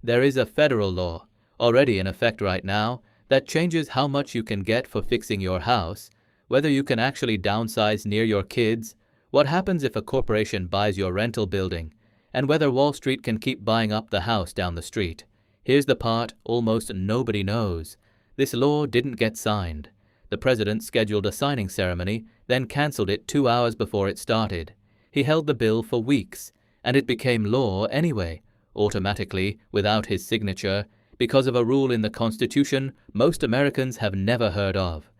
There is a federal law, already in effect right now, that changes how much you can get for fixing your house, whether you can actually downsize near your kids, what happens if a corporation buys your rental building, and whether Wall Street can keep buying up the house down the street. Here's the part almost nobody knows. This law didn't get signed. The president scheduled a signing ceremony, then canceled it 2 hours before it started. He held the bill for weeks, and it became law anyway, automatically, without his signature, because of a rule in the Constitution most Americans have never heard of.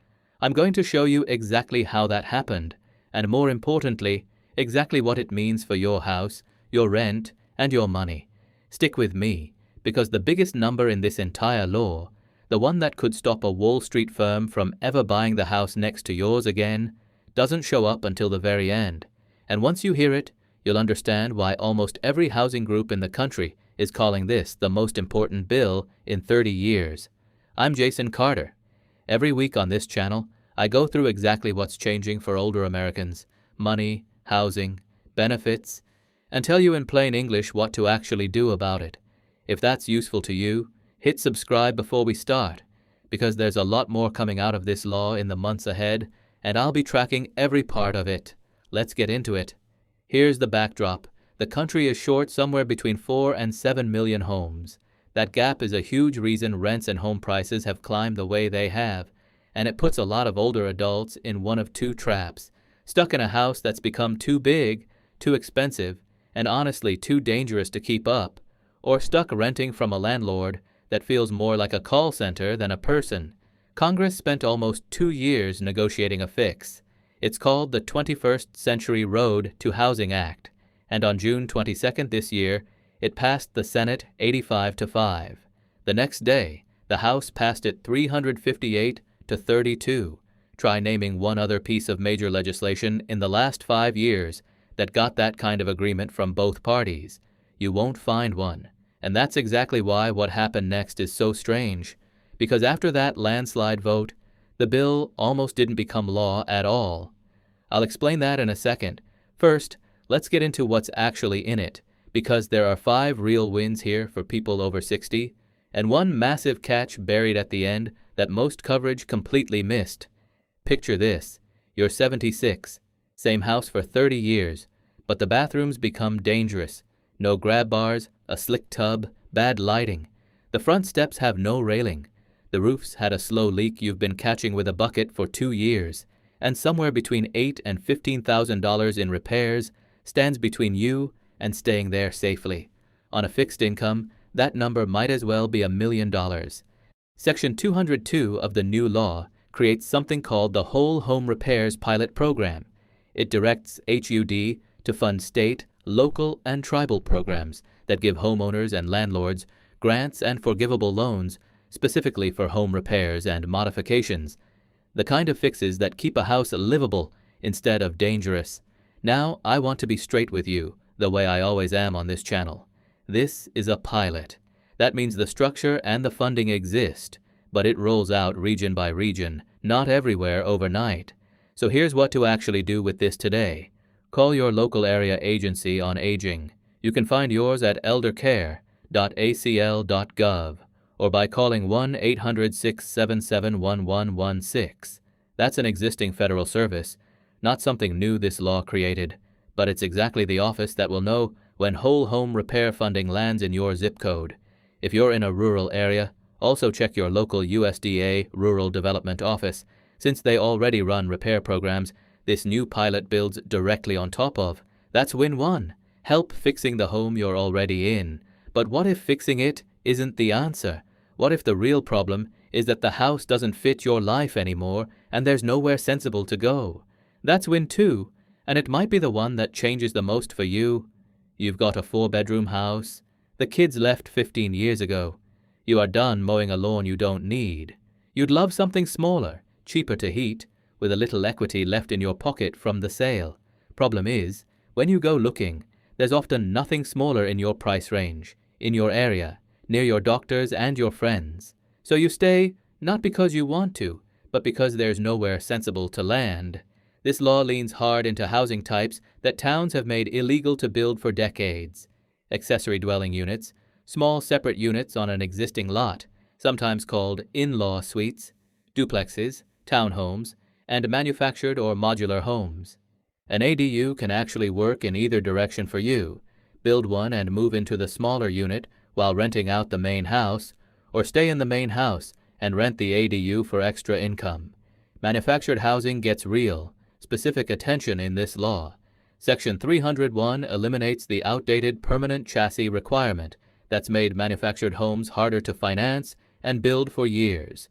I'm going to show you exactly how that happened, and more importantly, exactly what it means for your house, your rent, and your money. Stick with me, because the biggest number in this entire law, the one that could stop a Wall Street firm from ever buying the house next to yours again, doesn't show up until the very end. And once you hear it, you'll understand why almost every housing group in the country is calling this the most important bill in 30 years. I'm Jason Carter. Every week on this channel, I go through exactly what's changing for older Americans, money, housing, benefits, and tell you in plain English what to actually do about it. If that's useful to you, hit subscribe before we start, because there's a lot more coming out of this law in the months ahead, and I'll be tracking every part of it. Let's get into it. Here's the backdrop. The country is short somewhere between 4 and 7 million homes. That gap is a huge reason rents and home prices have climbed the way they have, and it puts a lot of older adults in one of two traps: stuck in a house that's become too big, too expensive, and honestly too dangerous to keep up, or stuck renting from a landlord that feels more like a call center than a person. Congress spent almost 2 years negotiating a fix. It's called the 21st Century Road to Housing Act, and on June 22nd this year, it passed the Senate 85-5. The next day, the House passed it 358-32. Try naming one other piece of major legislation in the last 5 years that got that kind of agreement from both parties. You won't find one. And that's exactly why what happened next is so strange, because after that landslide vote, the bill almost didn't become law at all. I'll explain that in a second. First, let's get into what's actually in it, because there are 5 real wins here for people over 60, and one massive catch buried at the end that most coverage completely missed. Picture this: you're 76, same house for 30 years, but the bathrooms become dangerous. No grab bars, a slick tub, bad lighting. The front steps have no railing. The roof's had a slow leak you've been catching with a bucket for 2 years, and somewhere between $8,000 and $15,000 in repairs stands between you and staying there safely. On a fixed income, that number might as well be $1 million. Section 202 of the new law creates something called the Whole Home Repairs Pilot Program. It directs HUD to fund state, local, and tribal programs that give homeowners and landlords grants and forgivable loans specifically for home repairs and modifications, the kind of fixes that keep a house livable instead of dangerous. Now, I want to be straight with you, the way I always am on this channel. This is a pilot. That means the structure and the funding exist, but it rolls out region by region, not everywhere overnight. So here's what to actually do with this today. Call your local area agency on aging. You can find yours at eldercare.acl.gov or by calling 1-800-677-1116. That's an existing federal service, not something new this law created, but it's exactly the office that will know when whole home repair funding lands in your zip code. If you're in a rural area, also check your local USDA Rural Development Office, since they already run repair programs this new pilot builds directly on top of. That's win one. Help fixing the home you're already in. But what if fixing it isn't the answer? What if the real problem is that the house doesn't fit your life anymore and there's nowhere sensible to go? That's win two, and it might be the one that changes the most for you. You've got a 4-bedroom house. The kids left 15 years ago. You are done mowing a lawn you don't need. You'd love something smaller, cheaper to heat, with a little equity left in your pocket from the sale. Problem is, when you go looking, there's often nothing smaller in your price range, in your area, near your doctors and your friends. So you stay, not because you want to, but because there's nowhere sensible to land. This law leans hard into housing types that towns have made illegal to build for decades. Accessory dwelling units, small separate units on an existing lot, sometimes called in-law suites, duplexes, townhomes, and manufactured or modular homes. An ADU can actually work in either direction for you. Build one and move into the smaller unit while renting out the main house, or stay in the main house and rent the ADU for extra income. Manufactured housing gets real, specific attention in this law. Section 301 eliminates the outdated permanent chassis requirement that's made manufactured homes harder to finance and build for years.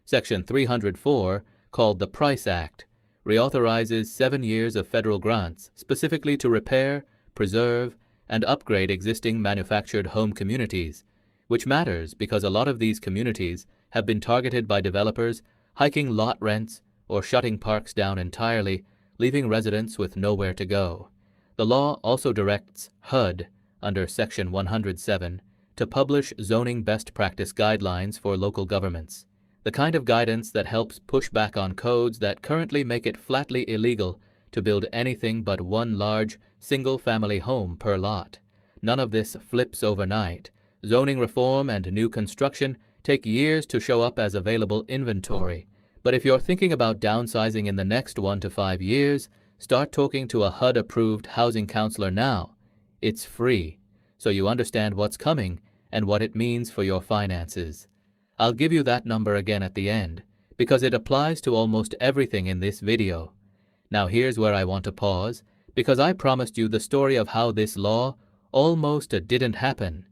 Section 304, called the Price Act, reauthorizes 7 years of federal grants specifically to repair, preserve, and upgrade existing manufactured home communities, which matters because a lot of these communities have been targeted by developers hiking lot rents or shutting parks down entirely, leaving residents with nowhere to go. The law also directs HUD, under Section 107, to publish zoning best practice guidelines for local governments, the kind of guidance that helps push back on codes that currently make it flatly illegal to build anything but one large, single-family home per lot. None of this flips overnight. Zoning reform and new construction take years to show up as available inventory. But if you're thinking about downsizing in the next 1 to 5 years, start talking to a HUD-approved housing counselor now. It's free, so you understand what's coming and what it means for your finances. I'll give you that number again at the end, because it applies to almost everything in this video. Now here's where I want to pause, because I promised you the story of how this law almost didn't happen.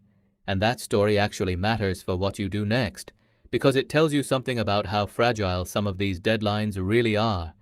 And that story actually matters for what you do next, because it tells you something about how fragile some of these deadlines really are.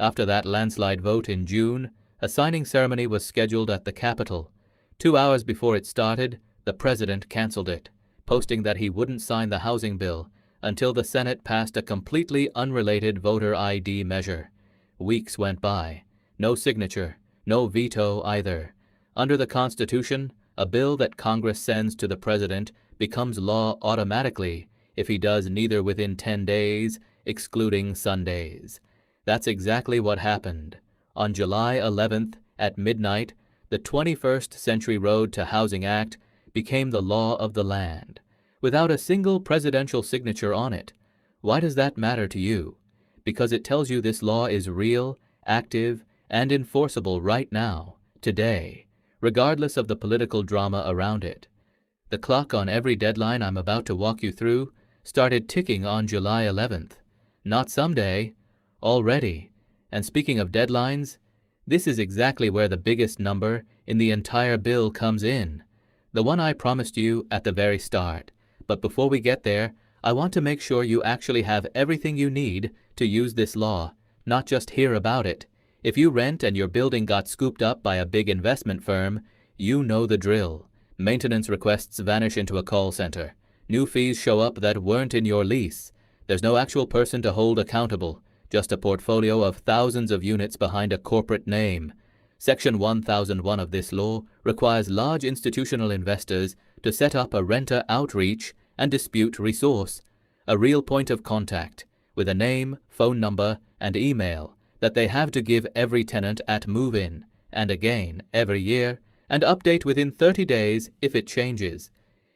After that landslide vote in June, a signing ceremony was scheduled at the Capitol. 2 hours before it started, the president canceled it, posting that he wouldn't sign the housing bill until the Senate passed a completely unrelated voter ID measure. Weeks went by. No signature, no veto either. Under the Constitution, a bill that Congress sends to the president becomes law automatically if he does neither within 10 days, excluding Sundays. That's exactly what happened. On July 11th, at midnight, the 21st Century Road to Housing Act became the law of the land, without a single presidential signature on it. Why does that matter to you? Because it tells you this law is real, active, and enforceable right now, today, regardless of the political drama around it. The clock on every deadline I'm about to walk you through started ticking on July 11th. Not someday, already. And speaking of deadlines, this is exactly where the biggest number in the entire bill comes in, the one I promised you at the very start. But before we get there, I want to make sure you actually have everything you need to use this law, not just hear about it. If you rent and your building got scooped up by a big investment firm, you know the drill. Maintenance requests vanish into a call center. New fees show up that weren't in your lease. There's no actual person to hold accountable, just a portfolio of thousands of units behind a corporate name. Section 1001 of this law requires large institutional investors to set up a renter outreach and dispute resource, a real point of contact, with a name, phone number, and email that they have to give every tenant at move-in, and again every year, and update within 30 days if it changes.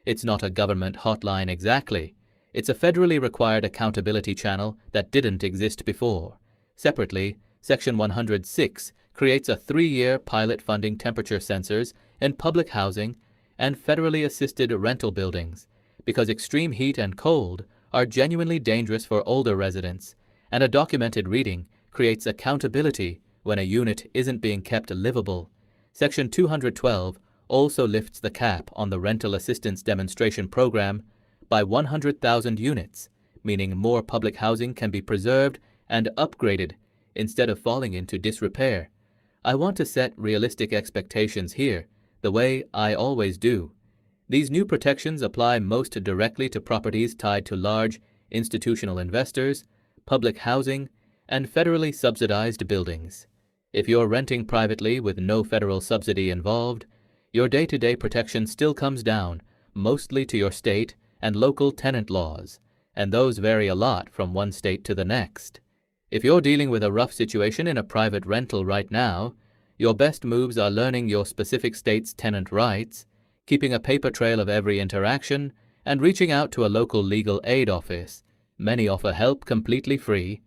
It's not a government hotline exactly. It's a federally required accountability channel that didn't exist before. Separately, Section 106 creates a 3-year pilot funding temperature sensors in public housing and federally assisted rental buildings, because extreme heat and cold are genuinely dangerous for older residents, and a documented reading creates accountability when a unit isn't being kept livable. Section 212 also lifts the cap on the rental assistance demonstration program by 100,000 units, meaning more public housing can be preserved and upgraded instead of falling into disrepair. I want to set realistic expectations here, the way I always do. These new protections apply most directly to properties tied to large institutional investors, public housing, and federally subsidized buildings. If you're renting privately with no federal subsidy involved, your day-to-day protection still comes down mostly to your state and local tenant laws, and those vary a lot from one state to the next. If you're dealing with a rough situation in a private rental right now, your best moves are learning your specific state's tenant rights, keeping a paper trail of every interaction, and reaching out to a local legal aid office. Many offer help completely free.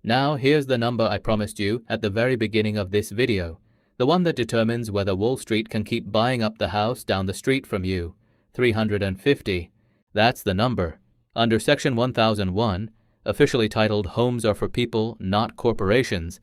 Now here's the number I promised you at the very beginning of this video, the one that determines whether Wall Street can keep buying up the house down the street from you. 350. That's the number. Under Section 1001, officially titled Homes Are for People, Not Corporations,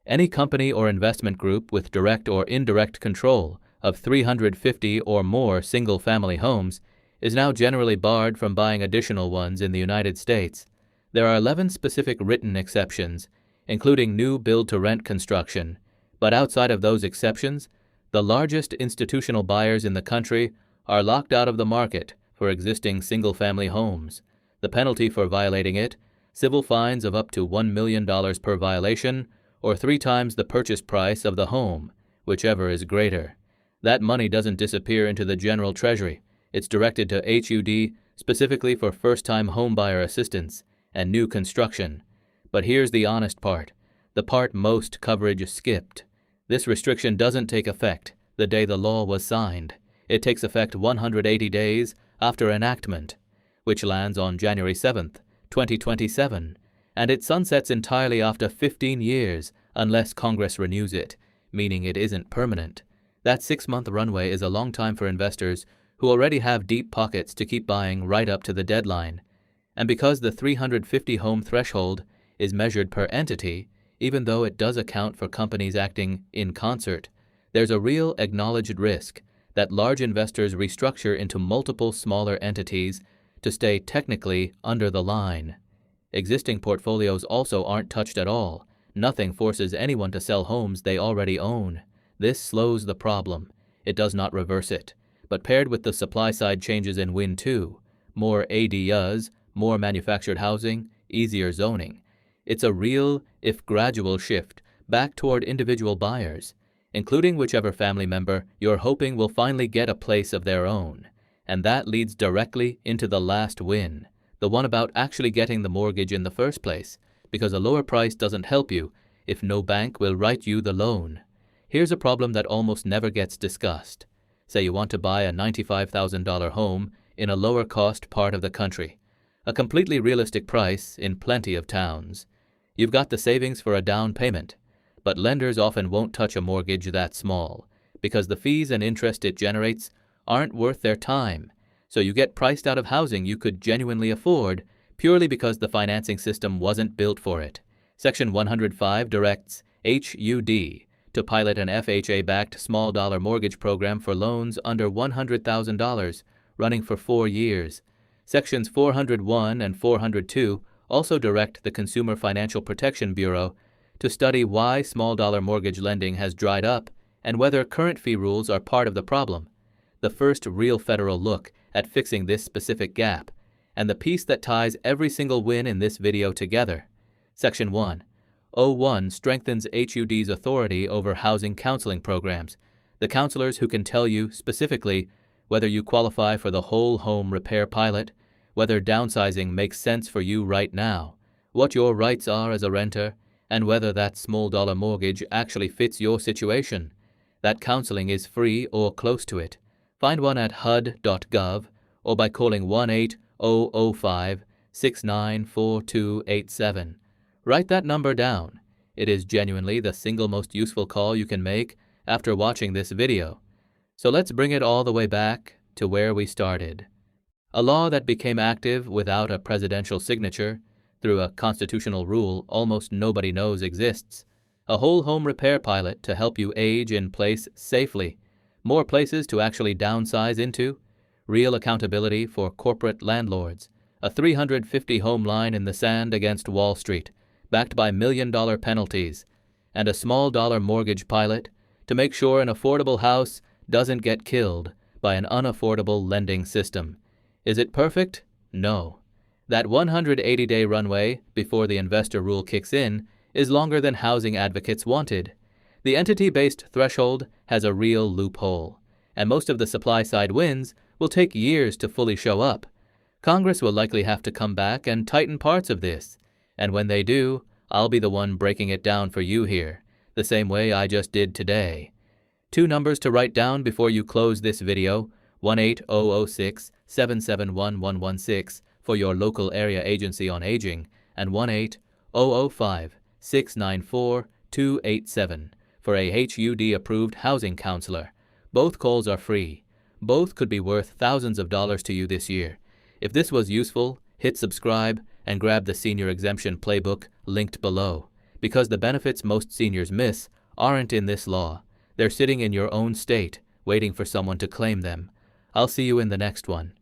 any company or investment group with direct or indirect control of 350 or more single-family homes is now generally barred from buying additional ones in the United States. There are 11 specific written exceptions, including new build-to-rent construction, but outside of those exceptions, the largest institutional buyers in the country are locked out of the market for existing single-family homes. The penalty for violating it, civil fines of up to $1 million per violation, or 3 times the purchase price of the home, whichever is greater. That money doesn't disappear into the general treasury. It's directed to HUD specifically for first-time homebuyer assistance and new construction. But here's the honest part, the part most coverage skipped. This restriction doesn't take effect the day the law was signed. It takes effect 180 days after enactment, which lands on January 7th, 2027, and it sunsets entirely after 15 years unless Congress renews it, meaning it isn't permanent. That 6-month runway is a long time for investors who already have deep pockets to keep buying right up to the deadline. And because the 350 home threshold is measured per entity, even though it does account for companies acting in concert, there's a real acknowledged risk that large investors restructure into multiple smaller entities to stay technically under the line. Existing portfolios also aren't touched at all. Nothing forces anyone to sell homes they already own. This slows the problem. It does not reverse it. But paired with the supply-side changes in Win 2, more ADUs, more manufactured housing, easier zoning, it's a real, if gradual, shift back toward individual buyers, including whichever family member you're hoping will finally get a place of their own. And that leads directly into the last win, the one about actually getting the mortgage in the first place, because a lower price doesn't help you if no bank will write you the loan. Here's a problem that almost never gets discussed. Say you want to buy a $95,000 home in a lower-cost part of the country, a completely realistic price in plenty of towns. You've got the savings for a down payment, but lenders often won't touch a mortgage that small because the fees and interest it generates aren't worth their time, so you get priced out of housing you could genuinely afford purely because the financing system wasn't built for it. Section 105 directs HUD to pilot an FHA-backed small-dollar mortgage program for loans under $100,000, running for 4 years. Sections 401 and 402 also direct the Consumer Financial Protection Bureau to study why small-dollar mortgage lending has dried up and whether current fee rules are part of the problem. The first real federal look at fixing this specific gap, and the piece that ties every single win in this video together. Section 101 strengthens HUD's authority over housing counseling programs, the counselors who can tell you specifically whether you qualify for the whole home repair pilot, whether downsizing makes sense for you right now, what your rights are as a renter, and whether that small-dollar mortgage actually fits your situation. That counseling is free or close to it. Find one at hud.gov or by calling 1-800-569-4287. Write that number down. It is genuinely the single most useful call you can make after watching this video. So let's bring it all the way back to where we started. A law that became active without a presidential signature, through a constitutional rule almost nobody knows exists. A whole home repair pilot to help you age in place safely. More places to actually downsize into. Real accountability for corporate landlords. A 350 home line in the sand against Wall Street, backed by million-dollar penalties. And a small-dollar mortgage pilot to make sure an affordable house doesn't get killed by an unaffordable lending system. Is it perfect? No. That 180-day runway before the investor rule kicks in is longer than housing advocates wanted. The entity-based threshold has a real loophole, and most of the supply-side wins will take years to fully show up. Congress will likely have to come back and tighten parts of this, and when they do, I'll be the one breaking it down for you here, the same way I just did today. 2 numbers to write down before you close this video. 1-800-677-1116 for your local area agency on aging, and 1-800-5-694-287 for a HUD-approved housing counselor. Both calls are free. Both could be worth thousands of dollars to you this year. If this was useful, hit subscribe and grab the Senior Exemption Playbook linked below, because the benefits most seniors miss aren't in this law. They're sitting in your own state, waiting for someone to claim them. I'll see you in the next one.